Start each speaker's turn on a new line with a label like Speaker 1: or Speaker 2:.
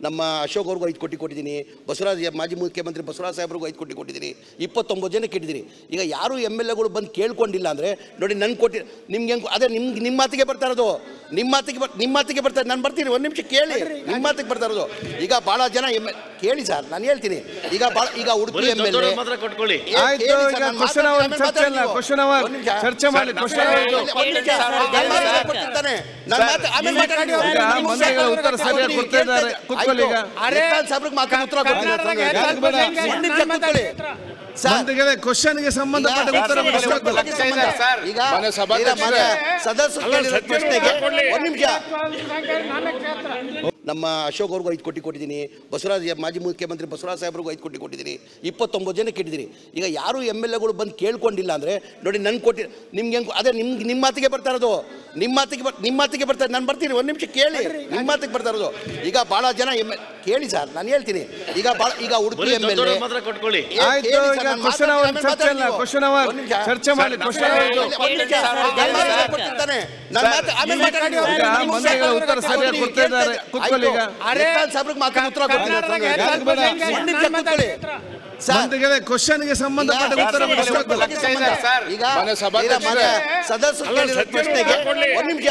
Speaker 1: ನಮ್ಮ ಅಶೋಕ್ ಅವ್ರಿಗೂ 5 ಕೋಟಿ ಕೊಟ್ಟಿದ್ದೀನಿ, ಬಸವರಾಜ್ ಮಾಜಿ ಮುಖ್ಯಮಂತ್ರಿ ಬಸವರಾಜ್ ಸಾಹೇಬ್ರಿಗೂ 5 ಕೋಟಿ ಕೊಟ್ಟಿದ್ದೀನಿ, 29 ಜನಕ್ಕೆ ಇಟ್ಟಿದ್ದೀನಿ. ಈಗ ಯಾರು MLAಗಳು ಬಂದು ಕೇಳ್ಕೊಂಡಿಲ್ಲ ಅಂದರೆ ನೋಡಿ ನನ್ನ ಕೊಟ್ಟಿ ನಿಮ್ಗೆ ಅದೇ ನಿಮ್ಮ ಮಾತಿಗೆ ಬರ್ತಾ ಇರೋದು, ನಿಮ್ಮ ಮಾತಿಗೆ ಬರ್ತಾ ನಾನು ಬರ್ತೀನಿ, ಒಂದು ನಿಮಿಷ ಕೇಳಿ, ನಿಮ್ಮ ಮಾತಿಗೆ ಬರ್ತಾ ಇರೋದು. ಈಗ ಭಾಳ ಜನ ಕೇಳಿ ಸರ್, ನಾನು ಹೇಳ್ತೀನಿ. ಈಗ ಉಡುಪಿ MLA
Speaker 2: ಕ್ವಶನ್ಗೆ ಸಂಬಂಧಪಟ್ಟ ಉತ್ತರ
Speaker 1: ಸದಸ್ಯರು ಪ್ರಶ್ನೆಗೆ ಒಂದು ನಿಮಿಷ. ನಮ್ಮ ಅಶೋಕ್ ಅವ್ರಿಗೂ 5 ಕೋಟಿ ಕೊಟ್ಟಿದ್ದೀನಿ, ಬಸವರಾಜ್ ಮಾಜಿ ಮುಖ್ಯಮಂತ್ರಿ ಬಸವರಾಜ್ ಸಾಹೇಬ್ರಿಗೂ 5 ಕೋಟಿ ಕೊಟ್ಟಿದ್ದೀನಿ, 29 ಜನಕ್ಕೆ ಇಟ್ಟಿದ್ದೀನಿ. ಈಗ ಯಾರು MLAಗಳು ಬಂದು ಕೇಳ್ಕೊಂಡಿಲ್ಲ ಅಂದರೆ ನೋಡಿ ನನ್ನ ಕೊಟ್ಟಿ ನಿಮ್ಗೆ ಅದೇ ನಿಮ್ಮ ಮಾತಿಗೆ ಬರ್ತಾ ಇರೋದು, ನಿಮ್ಮ ಮಾತಿಗೆ ಬರ್ತಾ ನಾನು ಬರ್ತೀನಿ, ಒಂದು ನಿಮಿಷ ಕೇಳಿ, ನಿಮ್ಮ ಮಾತಿಗೆ ಬರ್ತಾ ಇರೋದು. ಈಗ ಭಾಳ ಜನ ಕೇಳಿ ಸರ್, ನಾನು ಹೇಳ್ತೀನಿ. ಈಗ ಉಡುಪಿ MLA
Speaker 2: ಚರ್ಚೆ ಮಾಡಿ ಉತ್ತರ ಸರಿಯಾಗಿ ಕೊಡ್ತಾ ಇದ್ದಾರೆ. ಕ್ವಶನ್ಗೆ ಸಂಬಂಧಪಟ್ಟ ಉತ್ತರ
Speaker 1: ಈಗ ಸದಸ್ಯರು ಪ್ರಶ್ನೆಗೆ ಒಂದು ನಿಮಿಷ.